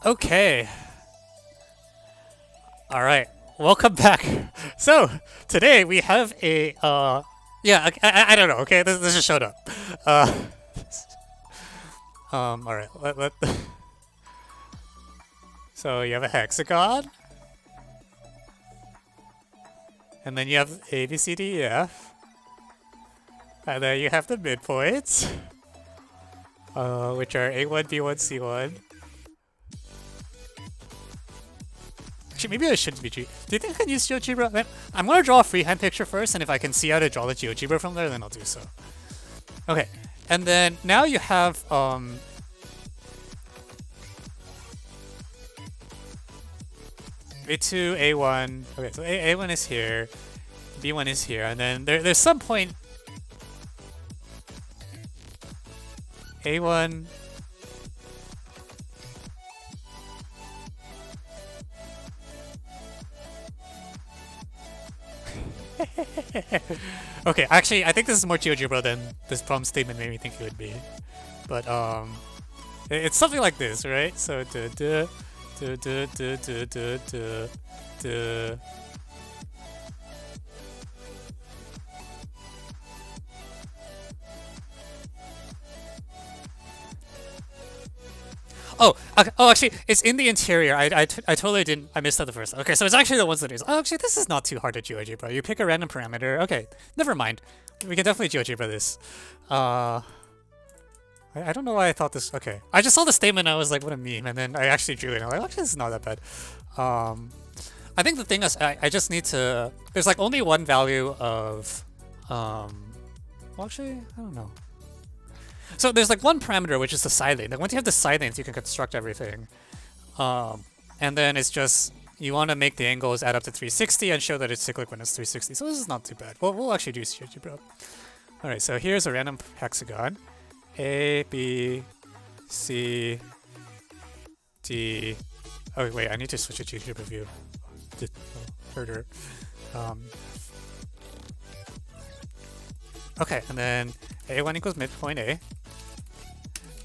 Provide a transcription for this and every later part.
Okay. All right. Welcome back. So today we have a yeah. I don't know. Okay, this just showed up. Uh, all right. So you have a hexagon, and then you have A, B, C, D, E, F, and then you have the midpoints, which are A1, B1, C1. Actually, maybe I shouldn't be. Do you think I can use GeoGebra? I'm gonna draw a freehand picture first, and if I can see how to draw the GeoGebra from there, then I'll do so. Okay, and then now you have A2, A1. Okay, so A1 is here, B1 is here, and then there's some point A1. Okay, actually, I think this is more GeoGebra than this problem statement made me think it would be. But it's something like this, right? So Oh, okay. Oh, actually, it's in the interior. I totally didn't. I missed that the first time. Okay, so it's actually the ones that is. Oh, actually, this is not too hard to GeoGebra. You pick a random parameter. Okay, never mind. We can definitely GeoGebra this. I don't know why I thought this. Okay, I just saw the statement. And I was like, what a meme, and then I actually drew it. And I'm like, actually, this is not that bad. I think the thing is, I just need to. There's like only one value of. Well, actually, I don't know. So there's like one parameter, which is the side lane. Like once you have the side lanes, you can construct everything. And then it's just, you want to make the angles add up to 360 and show that it's cyclic when it's 360. So this is not too bad. We'll actually do GeoGebra. Alright, so here's a random hexagon. A, B, C, D. Oh wait, I need to switch to GeoGebra view. Further. Okay, and then A1 equals midpoint A.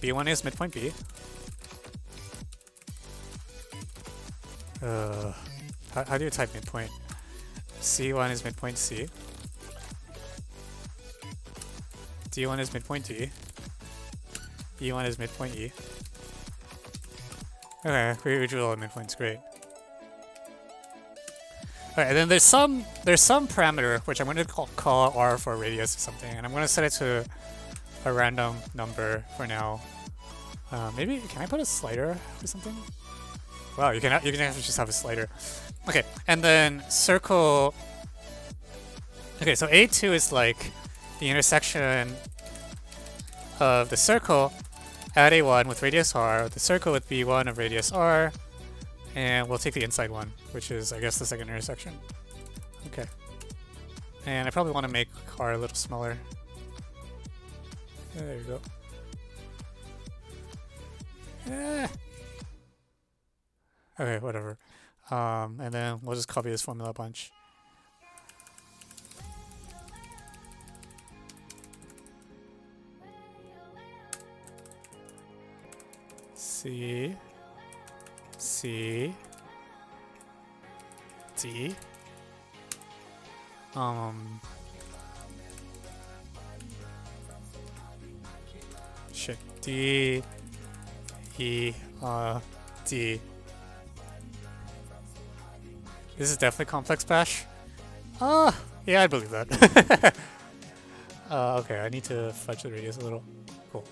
B1 is midpoint B. How do you type midpoint? C1 is midpoint C. D1 is midpoint D. E1 is midpoint E. Okay, we drew all the midpoints, great. Alright, and then there's some parameter which I'm going to call R for radius or something, and I'm going to set it to a random number for now. Maybe can I put a slider or something? Wow, you can actually just have a slider. Okay, and then circle. Okay, so A2 is like the intersection of the circle at A1 with radius R, the circle with B1 of radius R, and we'll take the inside one, which is, I guess, the second intersection. Okay. And I probably want to make R a little smaller. There you go. Okay, whatever. And then we'll just copy this formula a bunch. C, C, D. Shit. D, E, D. This is definitely complex bash. Yeah, I believe that. Okay, I need to fudge the radius a little. Cool.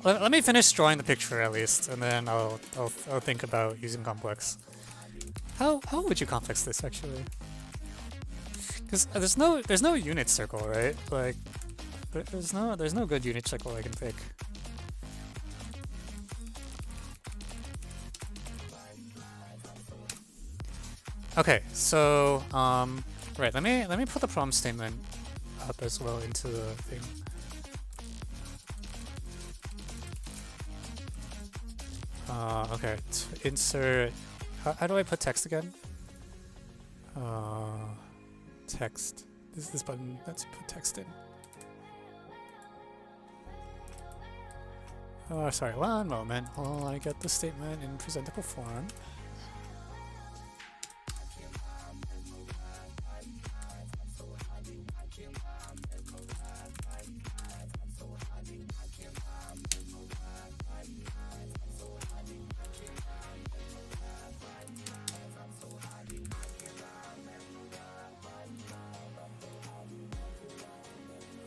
Let me finish drawing the picture at least, and then I'll think about using complex. How would you complex this actually? Because there's no unit circle, right? Like there's no good unit circle I can pick. Okay, so right, let me put the problem statement up as well into the thing. Okay, insert. How do I put text again? Text. This is this button. Let's put text in. Oh, sorry, one moment while I get the statement in presentable form.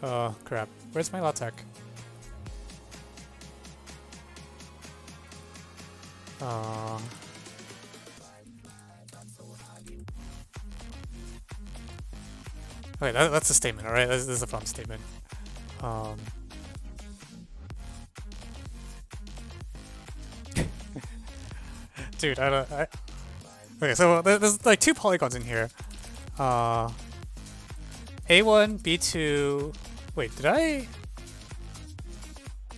Oh, crap. Where's my LaTeX? Okay, that's the statement, alright? This is a fun statement. Dude, okay, so there's like two polygons in here. A1, B2... Wait, did I...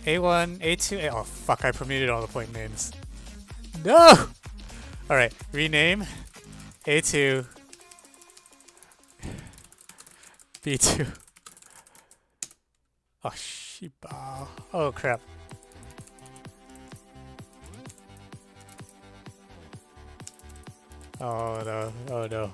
A1, A2, oh fuck, I permuted all the point names. No! Alright, rename A2, B2. Oh, shiba. Oh, crap. Oh no, oh no.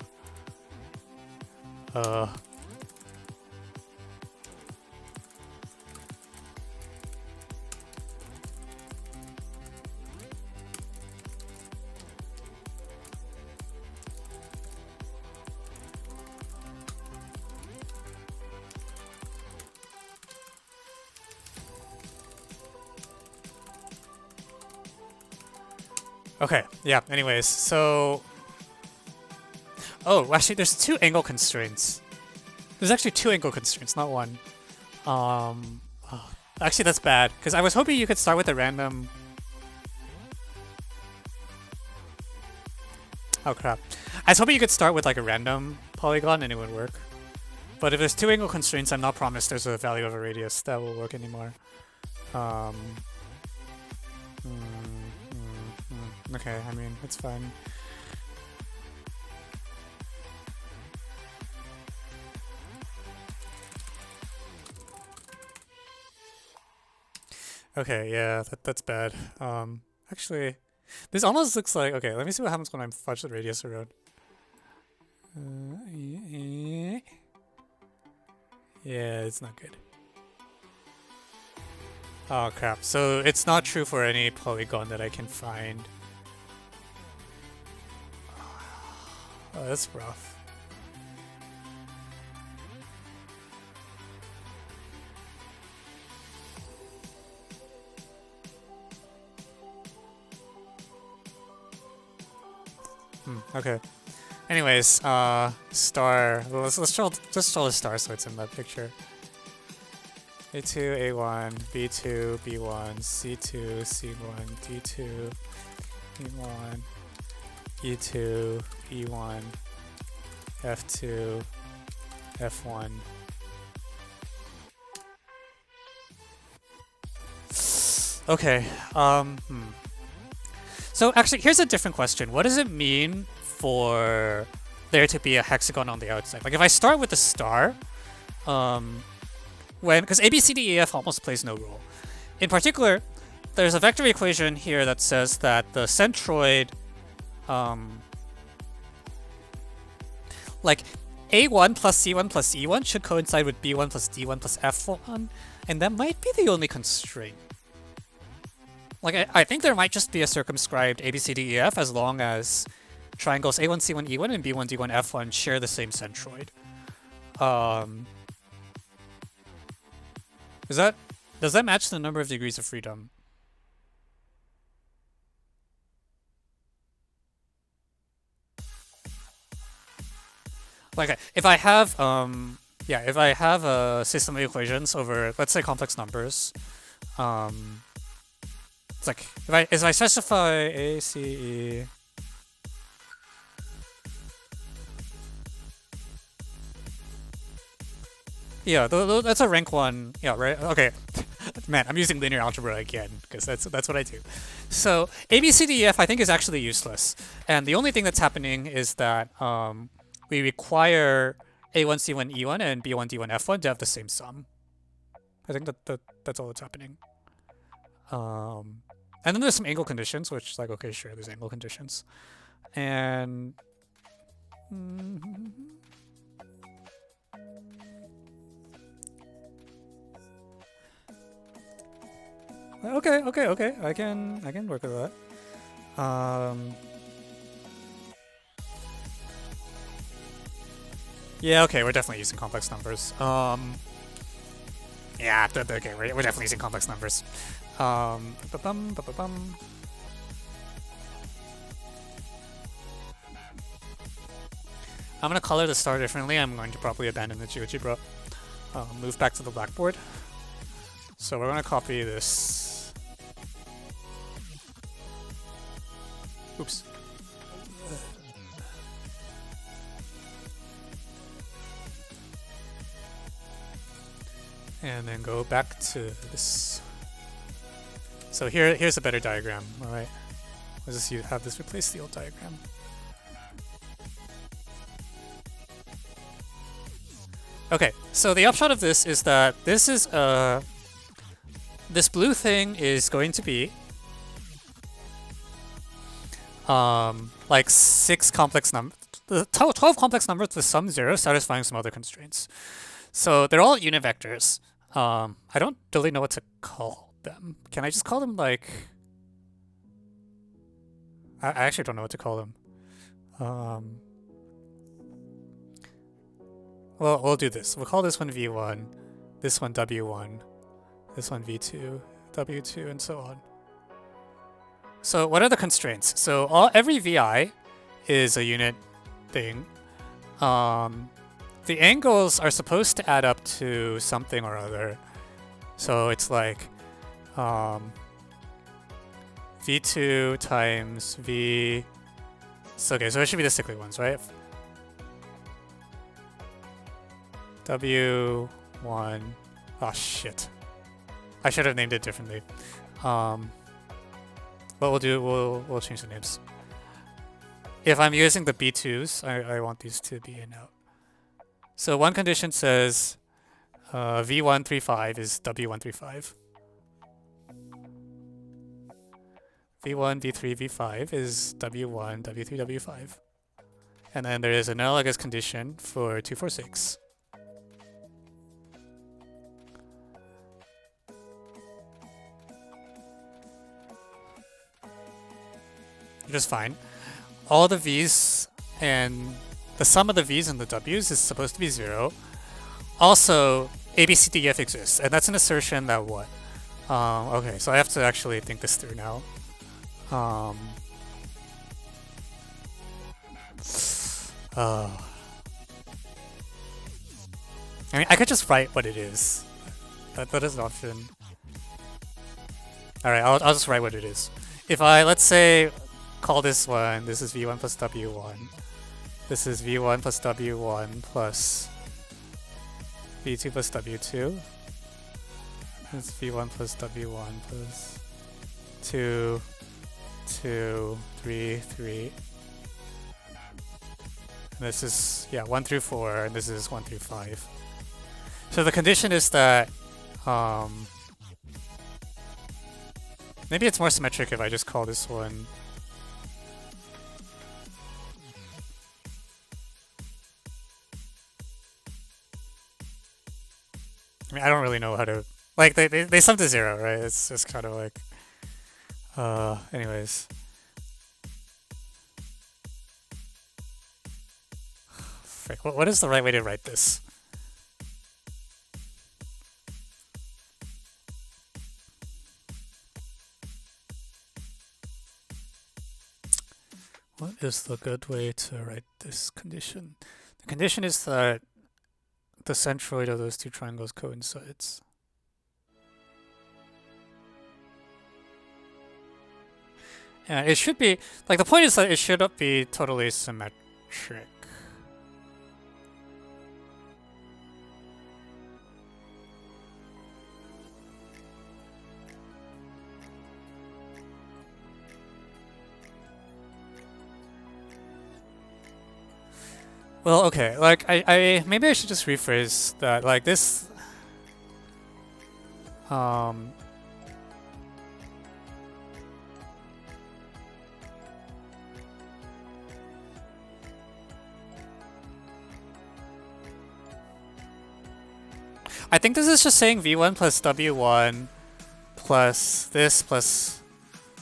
Okay, yeah, anyways, so... Oh, actually, there's two angle constraints. There's actually two angle constraints, not one. Oh, actually, that's bad, because I was hoping you could start with a random... Oh, crap. I was hoping you could start with, like, a random polygon and it would work. But if there's two angle constraints, I'm not promised there's a value of a radius that will work anymore. Okay, I mean, it's fine. Okay, yeah, that's bad. Actually, this almost looks like... Okay, let me see what happens when I fudge the radius around. Yeah, it's not good. Oh crap, so it's not true for any polygon that I can find. Oh, that's rough. Okay. Anyways, star. Well, let's draw the star so it's in that picture. A2, A1, B2, B1, C2, C1, D2, E1, E2, E1, F2, F1. Okay, So actually, here's a different question. What does it mean for there to be a hexagon on the outside? Like if I start with a star, because A, B, C, D, E, F almost plays no role. In particular, there's a vector equation here that says that the centroid, like A1 plus C1 plus E1 should coincide with B1 plus D1 plus F1, and that might be the only constraint. Like, I think there might just be a circumscribed ABCDEF as long as triangles A1, C1, E1 and B1, D1, F1 share the same centroid. Does that match the number of degrees of freedom? Like, if I have, if I have a system of equations over, let's say, complex numbers, it's like if I specify A, C, E. Yeah, that's a rank 1. Yeah, right? Okay. Man, I'm using linear algebra again, because that's what I do. So, ABCDEF I think is actually useless. And the only thing that's happening is that we require A1, C1, E1 and B1, D1, F1 to have the same sum. I think that's all that's happening. And then there's some angle conditions, which like, okay, sure, there's angle conditions. And okay. I can work with that. Yeah, okay, we're definitely using complex numbers. Yeah, okay, we're definitely using complex numbers. I'm gonna color the star differently. I'm going to probably abandon the GeoGebra. Move back to the blackboard. So we're gonna copy this. Oops. And then go back to this. So here's a better diagram. All right. Let's just have this replace the old diagram. Okay, so the upshot of this is that this is this blue thing is going to be like 6 complex numbers, 12 complex numbers with some 0 satisfying some other constraints. So they're all unit vectors. I don't really know what to call them. Can I just call them like... I actually don't know what to call them. Well, we'll do this. We'll call this one V1, this one W1, this one V2, W2, and so on. So what are the constraints? So every VI is a unit thing. The angles are supposed to add up to something or other. So it's like V2 times V... So, okay, so it should be the cyclic ones, right? W1... Oh, shit. I should have named it differently. What we'll do, we'll change the names. If I'm using the B2s, I want these to be in out. So one condition says V135 is W135. V1, V3, V5 is W1, W3, W5. And then there is an analogous condition for 246. Which is fine. All the V's and the sum of the V's and the W's is supposed to be 0. Also, A, B, C, D, E, F exists, and that's an assertion that what? Okay, so I have to actually think this through now. I mean, I could just write what it is. That is an option. Alright, I'll just write what it is. If I, let's say, call this one, this is V1 plus W1. This is V1 plus W1 plus V2 plus W2. This is V1 plus W1 plus 2, 2, 3, 3. And this is, yeah, 1 through 4, and this is 1 through 5. So the condition is that, maybe it's more symmetric if I just call this one I mean, I don't really know how to... Like, they sum to 0, right? It's just kind of like... anyways. Frick, what is the right way to write this? What is the good way to write this condition? The condition is that the centroid of those two triangles coincides. And it should be, like, the point is that it should be totally symmetric. Well, okay, like, I maybe I should just rephrase that, like, this, I think this is just saying v1 plus w1 plus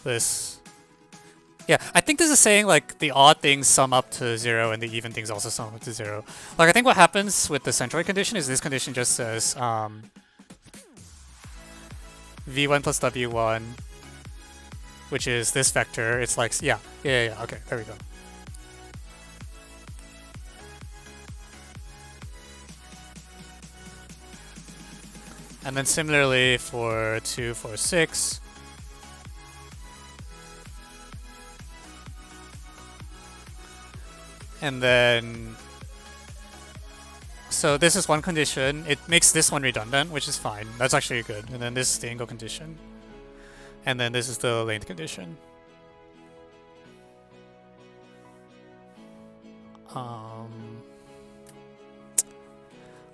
this. Yeah, I think this is saying like the odd things sum up to 0 and the even things also sum up to 0. Like I think what happens with the centroid condition is this condition just says v1 plus w1, which is this vector. It's like, yeah, okay, there we go. And then similarly for 2, 4, 6. And then, so this is one condition. It makes this one redundant, which is fine. That's actually good. And then this is the angle condition. And then this is the length condition.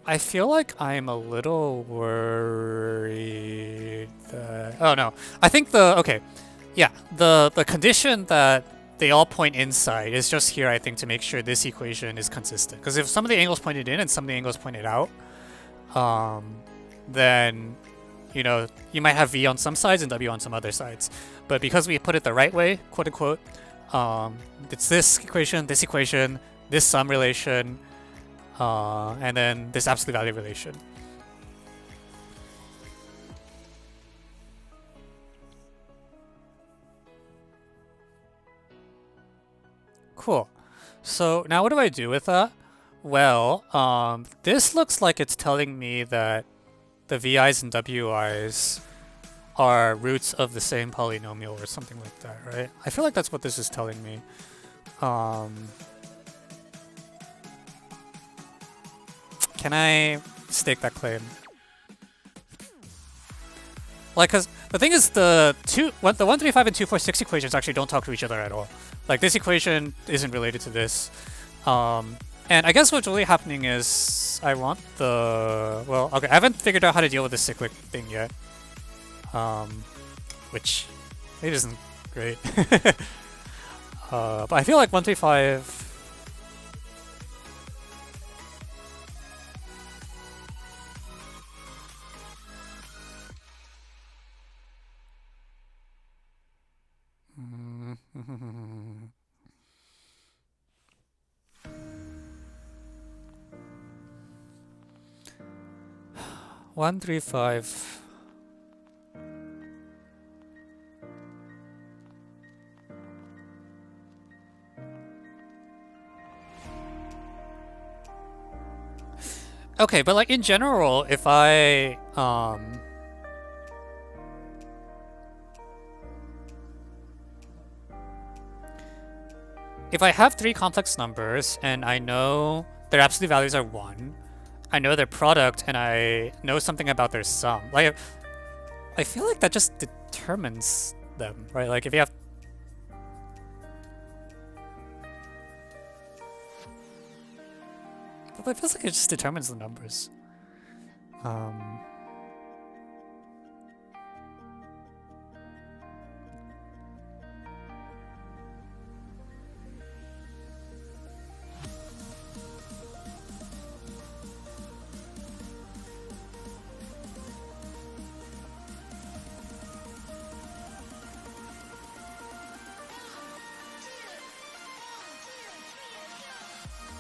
I feel like I'm a little worried that... Oh no, I think okay. Yeah, the condition that they all point inside is just here, I think, to make sure this equation is consistent. Because if some of the angles pointed in and some of the angles pointed out, then, you know, you might have v on some sides and w on some other sides. But because we put it the right way, quote unquote, it's this equation, this sum relation, and then this absolute value relation. Cool. So now what do I do with that? Well, this looks like it's telling me that the vi's and wi's are roots of the same polynomial or something like that, right? I feel like that's what this is telling me. Can I stake that claim? Like, cause the thing is, the 1, 3, 5, and 2, 4, 6 equations actually don't talk to each other at all. Like, this equation isn't related to this. And I guess what's really happening is I want the... Well, okay, I haven't figured out how to deal with the cyclic thing yet. Which maybe isn't great. But I feel like 1, 3, 5... One, 3, 5. Okay, but like in general, if I have 3 complex numbers and I know their absolute values are 1, I know their product, and I know something about their sum. Like, I feel like that just determines them, right? Like, if you have... But it feels like it just determines the numbers.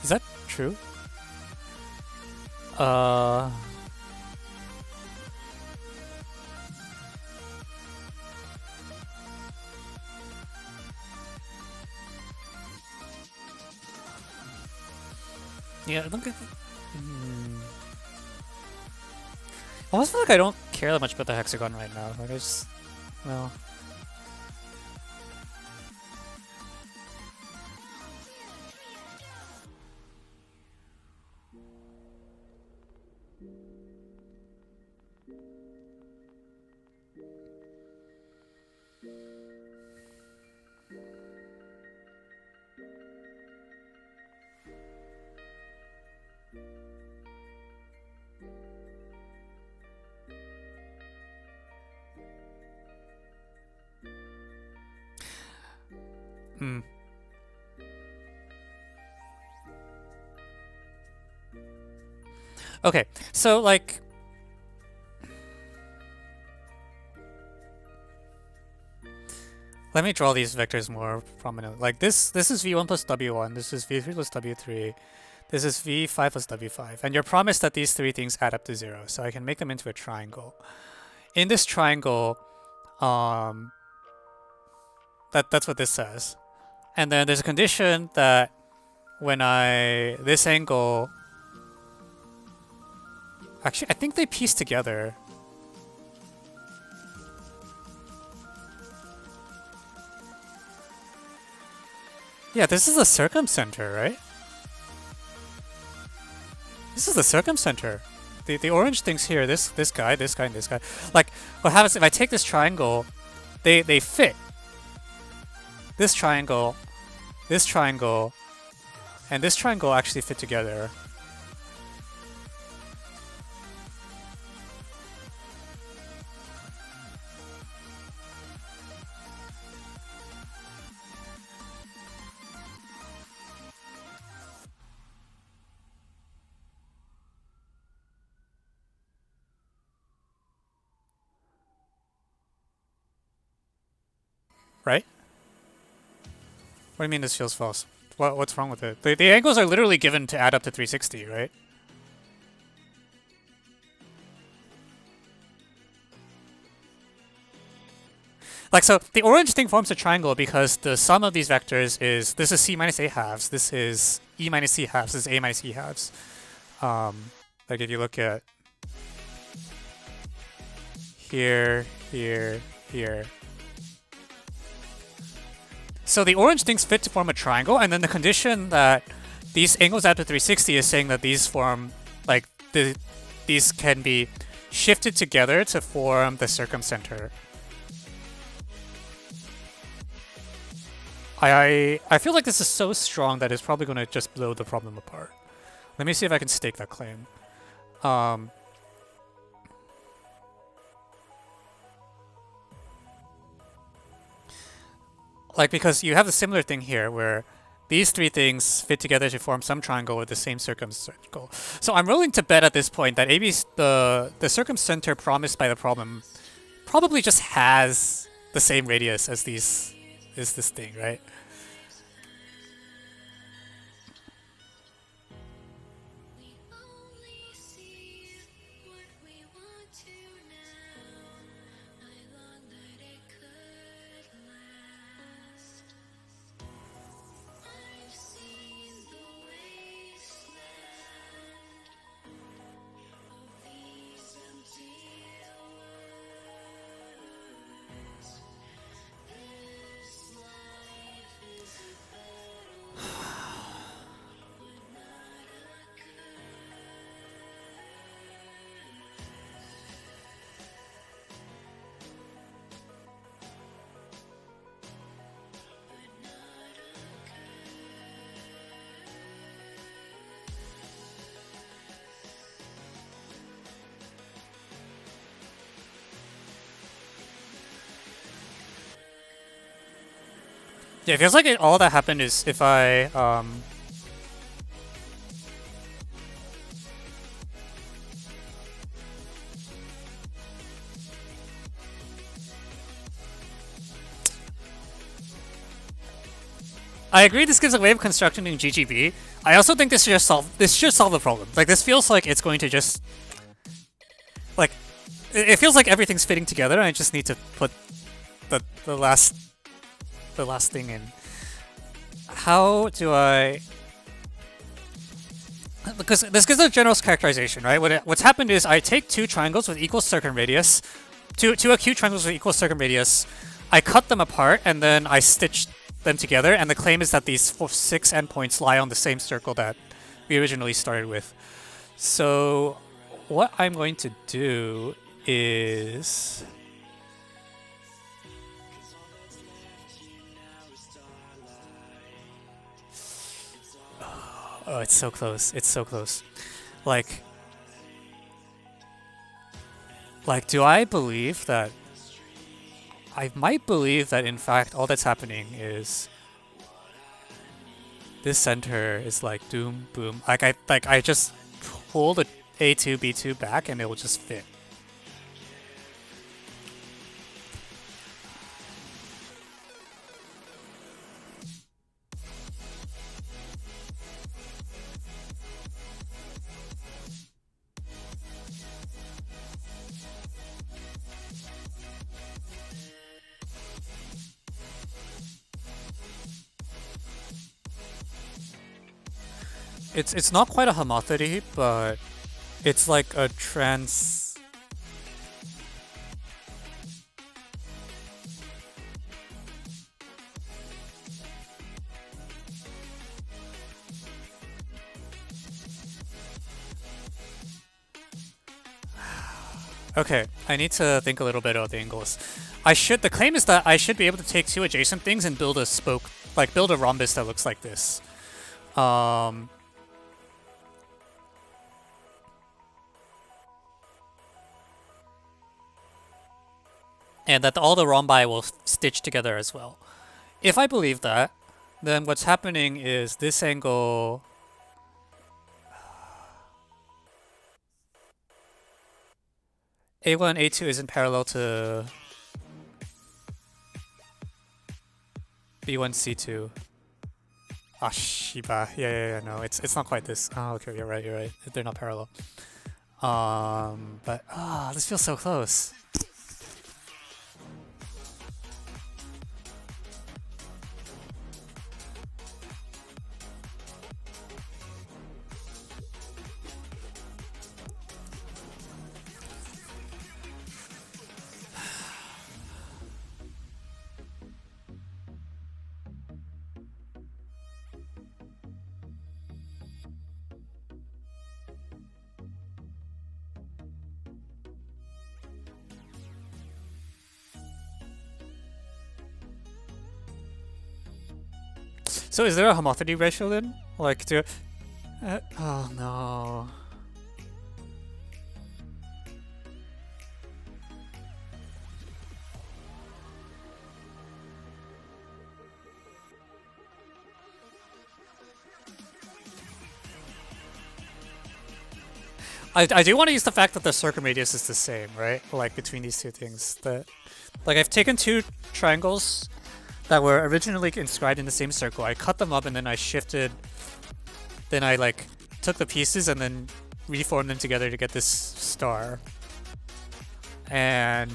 Is that true? Yeah, look at... I almost feel like I don't care that much about the hexagon right now. Like, I just... Well... Okay, so like, Let me draw these vectors more prominently. Like this is v1 plus w1, this is v3 plus w3, this is v5 plus w5. And you're promised that these three things add up to 0, so I can make them into a triangle. In this triangle, that's what this says. And then there's a condition that when this angle, actually I think they piece together. Yeah, this is the circumcenter, right? This is the circumcenter. The orange things here, this guy, this guy, and this guy. Like, what happens if I take this triangle, they fit. This triangle, and this triangle actually fit together. Right? What do you mean this feels false? What's wrong with it? The angles are literally given to add up to 360, right? Like, so the orange thing forms a triangle because the sum of these vectors is, this is c minus a halves, this is e minus c halves, this is a minus e halves. Like if you look at here, here, here. So the orange things fit to form a triangle, and then the condition that these angles add to 360 is saying that these form, like, these can be shifted together to form the circumcenter. I feel like this is so strong that it's probably going to just blow the problem apart. Let me see if I can stake that claim. Like, because you have a similar thing here where these three things fit together to form some triangle with the same circumcircle. So I'm willing to bet at this point that the circumcenter promised by the problem probably just has the same radius as this thing, right? Yeah, it feels like all that happened is if I I agree this gives a way of constructing in GGB. I also think this should solve the problem. Like, this feels like it's going to just, like, it feels like everything's fitting together and I just need to put the last thing in. How do I... Because this gives a general characterization, right? What's happened is I take two triangles with equal circumradius, two acute triangles with equal circumradius, I cut them apart, and then I stitch them together, and the claim is that these 6 endpoints lie on the same circle that we originally started with. So what I'm going to do is... Oh, it's so close. It's so close. Like, do I believe that... I might believe that, in fact, all that's happening is... This center is like doom, boom. Like, I just pull the A2, B2 back and it will just fit. It's not quite a homothéty, but it's like a trans. Okay, I need to think a little bit about the angles. The claim is that I should be able to take two adjacent things and build a spoke, like build a rhombus that looks like this. And that all the rhombi will stitch together as well. If I believe that, then what's happening is this angle. A1 and A2 isn't parallel to B1, C2. Ah, Shiba. Yeah, no, it's not quite this. Oh, okay, you're right. They're not parallel. But, this feels so close. So is there a homothéty ratio then? Like, oh no. I do want to use the fact that the circumradius is the same, right? Like, between these two things. Like, I've taken two triangles that were originally inscribed in the same circle. I cut them up and then I shifted. Then I, like, took the pieces and then reformed them together to get this star. And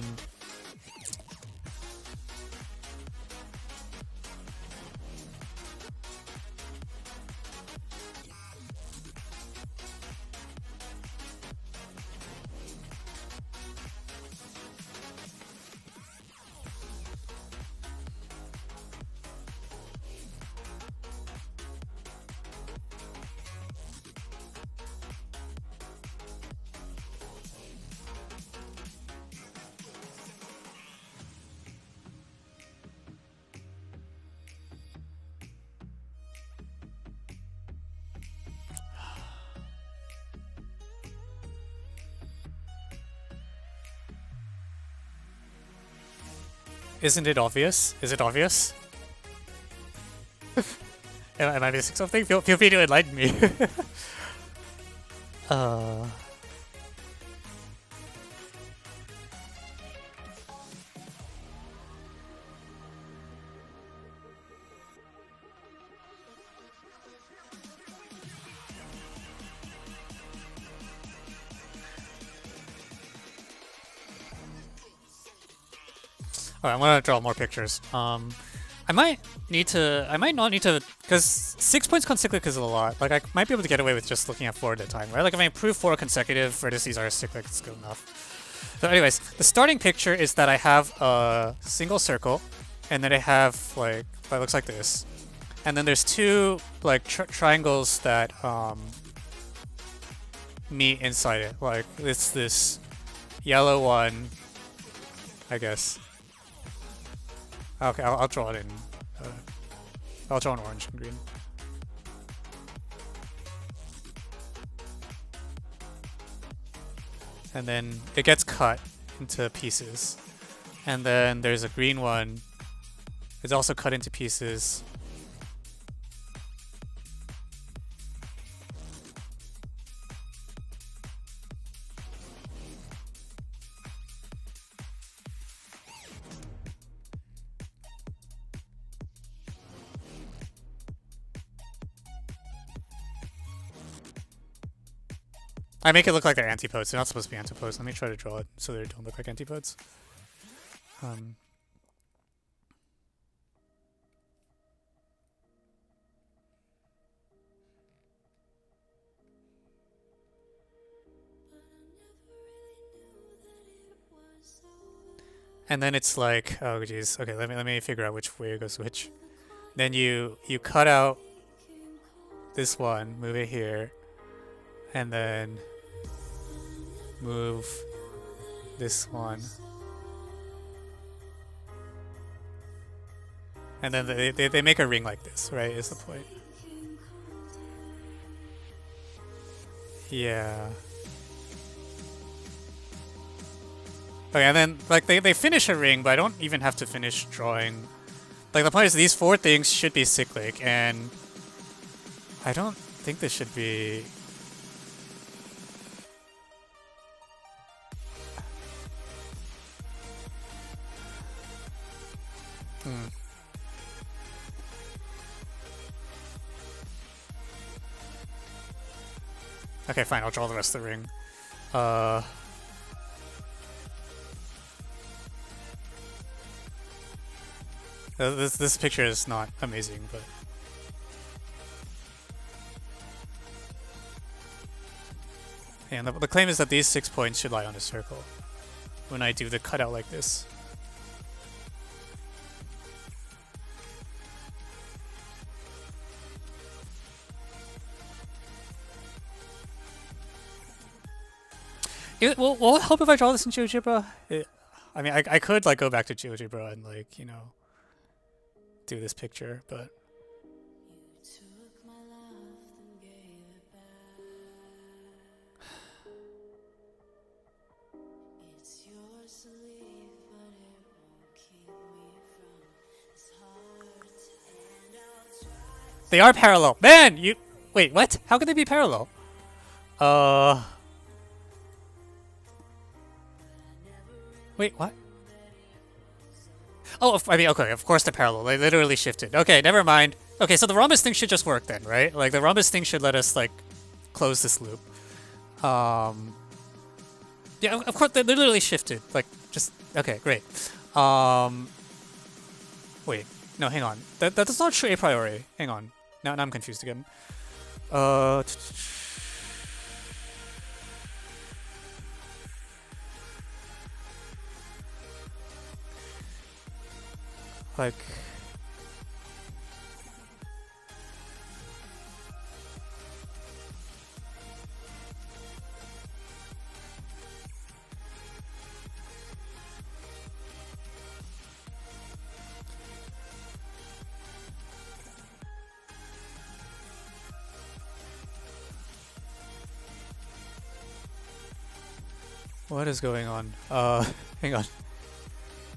isn't it obvious? Is it obvious? Am I missing something? Feel free to enlighten me. Alright, I'm gonna draw more pictures. I might not need to, because 6 points concyclic is a lot. Like, I might be able to get away with just looking at 4 at a time, right? Like, if I improve 4 consecutive vertices are cyclic, it's good enough. So anyways, the starting picture is that I have a single circle, and then I have, like, that looks like this. And then there's two, like, triangles that, meet inside it. Like, it's this yellow one, I guess. Okay, I'll draw it in. I'll draw an orange and green. And then it gets cut into pieces. And then there's a green one. It's also cut into pieces. I make it look like they're antipodes. They're not supposed to be antipodes. Let me try to draw it so they don't look like antipodes. and then it's like, oh geez, okay, let me figure out which way it goes which. Then you cut out this one, move it here, and then move this one. And then they make a ring like this, right, is the point. Yeah. Okay, and then like they finish a ring, but I don't even have to finish drawing. Like the point is these 4 things should be cyclic, and I don't think this should be. Okay, fine, I'll draw the rest of the ring. This picture is not amazing, but and the claim is that these 6 points should lie on a circle when I do the cutout like this. Will it help if I draw this in GeoGebra? I mean, I could like go back to GeoGebra and like, you know, do this picture, but they are parallel. Man, you wait, what? How could they be parallel? Wait, what? Oh, I mean, okay, of course they're parallel. They literally shifted. Okay, never mind. Okay, so the rhombus thing should just work then, right? Like, the rhombus thing should let us, like, close this loop. Yeah, of course, they literally shifted. Like, just... Okay, great. Wait. No, hang on. That's not true a priori. Hang on. Now I'm confused again. Like... What is going on? Hang on.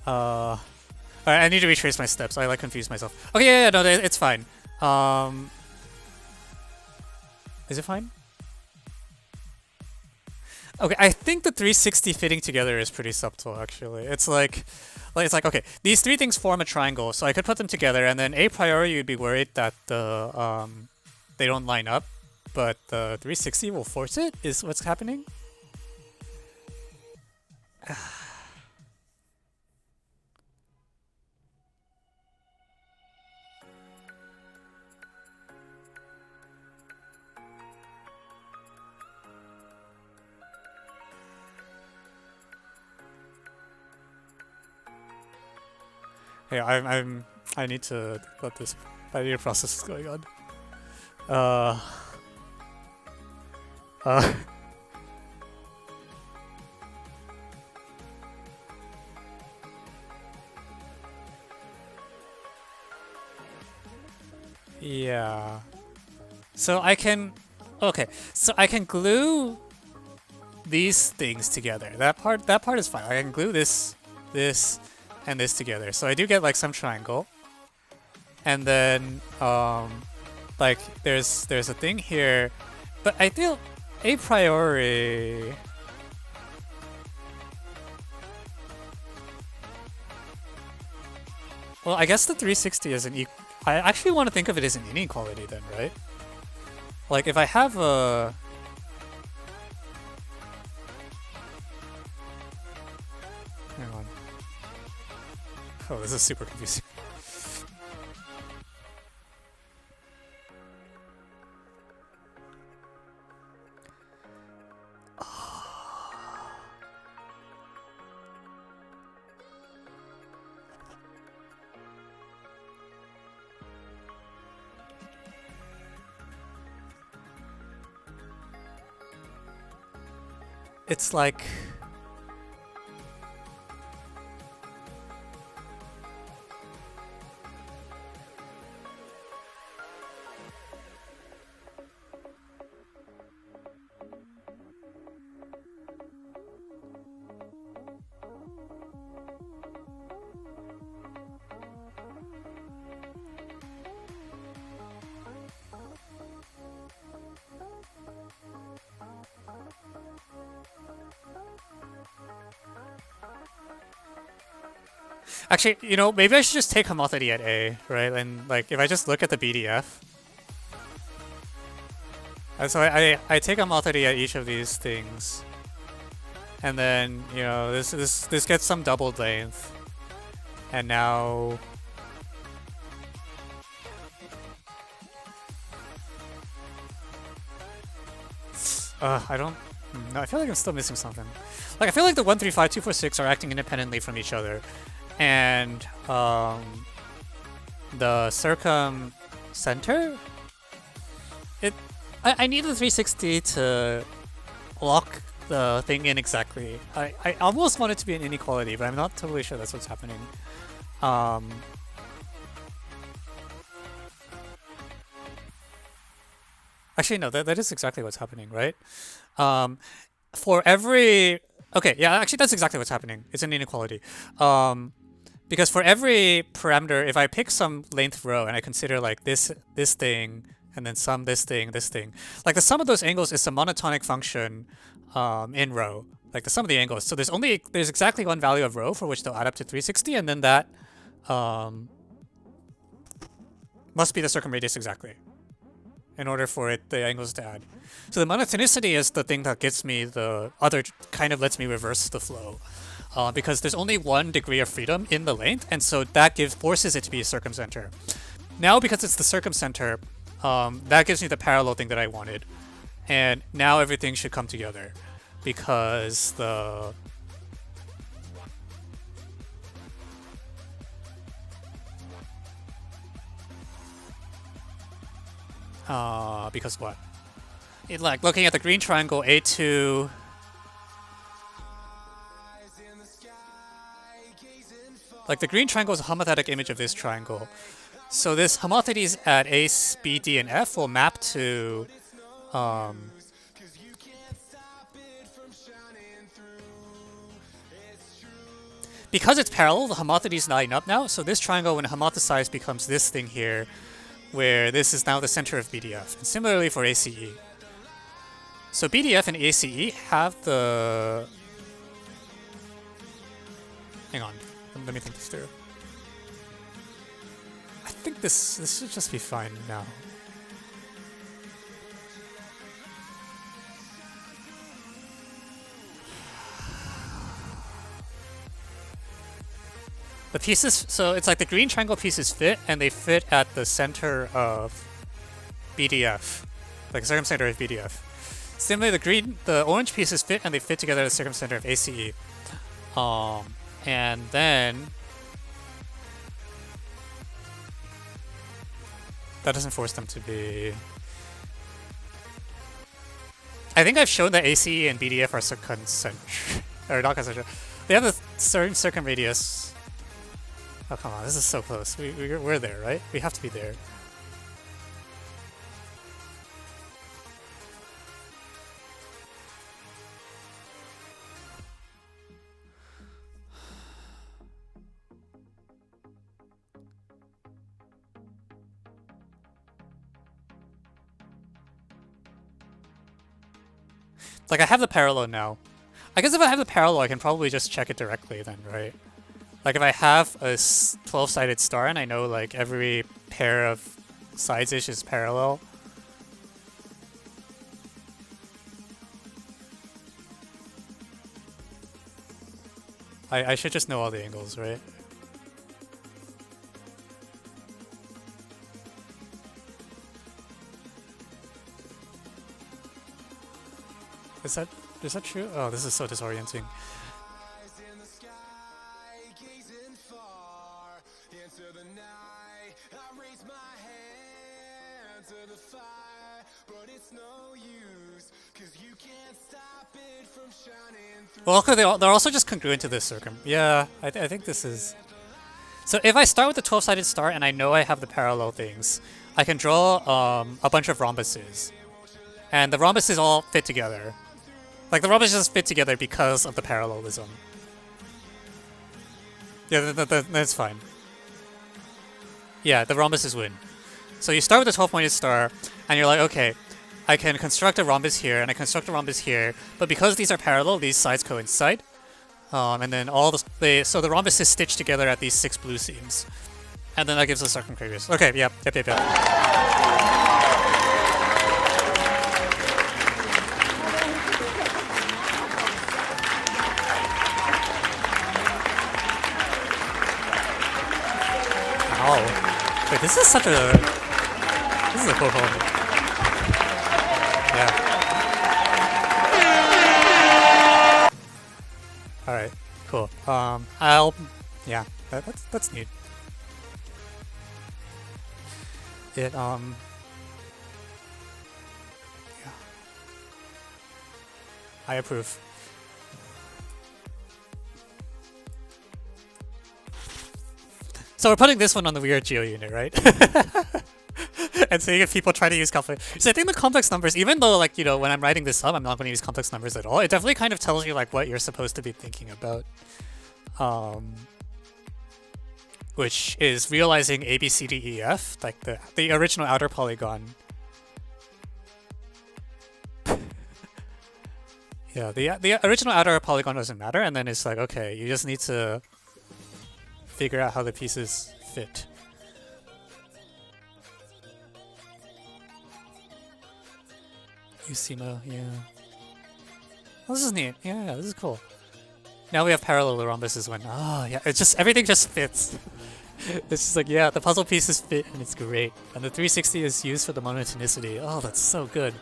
Alright, I need to retrace my steps. I like confused myself. Okay, yeah, no, it's fine. Is it fine? Okay, I think the 360 fitting together is pretty subtle, actually. It's like, okay, these 3 things form a triangle, so I could put them together, and then a priori you'd be worried that the they don't line up, but the 360 will force it. Is what's happening? Hey, I need to let this. I need a process going on. Yeah. So I can. Okay. So I can glue these things together. That part is fine. I can glue this, and this together. So I do get like some triangle. And then like there's a thing here, but I feel a priori well, I guess the 360 is an I actually want to think of it as an inequality then, right? Like if I have a hang on. Oh, this is super confusing. it's like actually, you know, maybe I should just take homothety at A, right? And like if I just look at the BDF, and so I take homothety at each of these things, and then you know this gets some doubled length, and now I don't. No, I feel like I'm still missing something. Like I feel like the 1, 3, 5, 2, 4, 6 are acting independently from each other, and the circum center. I need the 360 to lock the thing in exactly. I almost want it to be an inequality, but I'm not totally sure that's what's happening. Actually, no, that is exactly what's happening, right? For every... Okay, yeah, actually that's exactly what's happening. It's an inequality. Because for every parameter, if I pick some length row and I consider like this thing, and then some this thing, like the sum of those angles is a monotonic function in row, like the sum of the angles. So there's exactly one value of row for which they'll add up to 360, and then that must be the circumradius exactly in order for the angles to add. So the monotonicity is the thing that gets me the other, kind of lets me reverse the flow. Because there's only one degree of freedom in the length, and so that forces it to be a circumcenter. Now, because it's the circumcenter, that gives me the parallel thing that I wanted. And now everything should come together. Because because what? Like, looking at the green triangle, A2... Like, the green triangle is a homothetic image of this triangle. So this homotheties at A, B, D, and F will map to... because it's parallel, the homotheties line up now. So this triangle, when homothetized, becomes this thing here, where this is now the center of BDF. And similarly for ACE. So BDF and ACE have the... Hang on. Let me think this through. I think this should just be fine now. The pieces, so it's like the green triangle pieces fit, and they fit at the center of BDF, like the circumcenter of BDF. Similarly, the orange pieces fit, and they fit together at the circumcenter of ACE. And then that doesn't force them to be... I think I've shown that ACE and BDF are circumcentric. Or not concentric. They have a certain circumradius. Oh, come on, this is so close. We're there, right? We have to be there. Like, I have the parallel now. I guess if I have the parallel, I can probably just check it directly then, right? Like, if I have a 12-sided star and I know, like, every pair of sides-ish is parallel. I should just know all the angles, right? Is that true? Oh, this is so disorienting. Well, they're also just congruent to this circum. Yeah, I think this is... So if I start with the 12-sided star and I know I have the parallel things, I can draw a bunch of rhombuses. And the rhombuses all fit together. Like, the rhombuses fit together because of the parallelism. Yeah, that's fine. Yeah, the rhombuses win. So you start with the 12-pointed star, and you're like, okay, I can construct a rhombus here, and I construct a rhombus here, but because these are parallel, these sides coincide. And then so the rhombus is stitched together at these 6 blue seams. And then that gives us circumcranius. Okay, yep. Oh. Wait, this is a cool problem. Yeah. Alright, cool. Yeah, that's neat. Yeah. I approve. So we're putting this one on the weird geo unit, right? And seeing if people try to use complex. So I think the complex numbers, even though, like, you know, when I'm writing this up, I'm not going to use complex numbers at all. It definitely kind of tells you like what you're supposed to be thinking about, which is realizing A, B, C, D, E, F, like the original outer polygon. Yeah, the original outer polygon doesn't matter, and then it's like, okay, you just need to figure out how the pieces fit. Usima, yeah. Oh, this is neat. Yeah, this is cool. Now we have parallel rhombuses when... Oh, yeah, it's just... Everything just fits. It's just like, yeah, the puzzle pieces fit and it's great. And the 360 is used for the monotonicity. Oh, that's so good.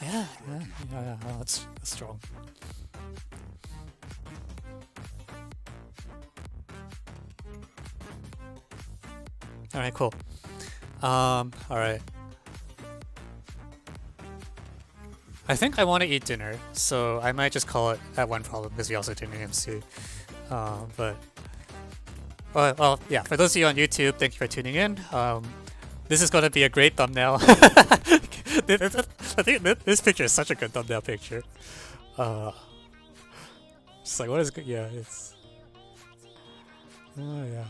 Yeah. Oh, that's strong. Alright, cool. Alright. I think I want to eat dinner, so I might just call it at one problem because we also did an MC. Well, yeah, for those of you on YouTube, thank you for tuning in. This is going to be a great thumbnail. I think this picture is such a good thumbnail picture. Just like, what is good? Yeah, it's... Oh, yeah.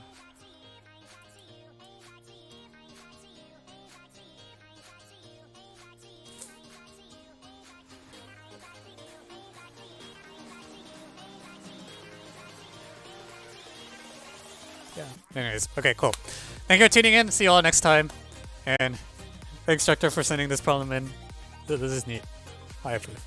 Yeah. Anyways, okay, cool. Thank you for tuning in. See you all next time. And thanks, Structor, for sending this problem in. This is neat. I approve.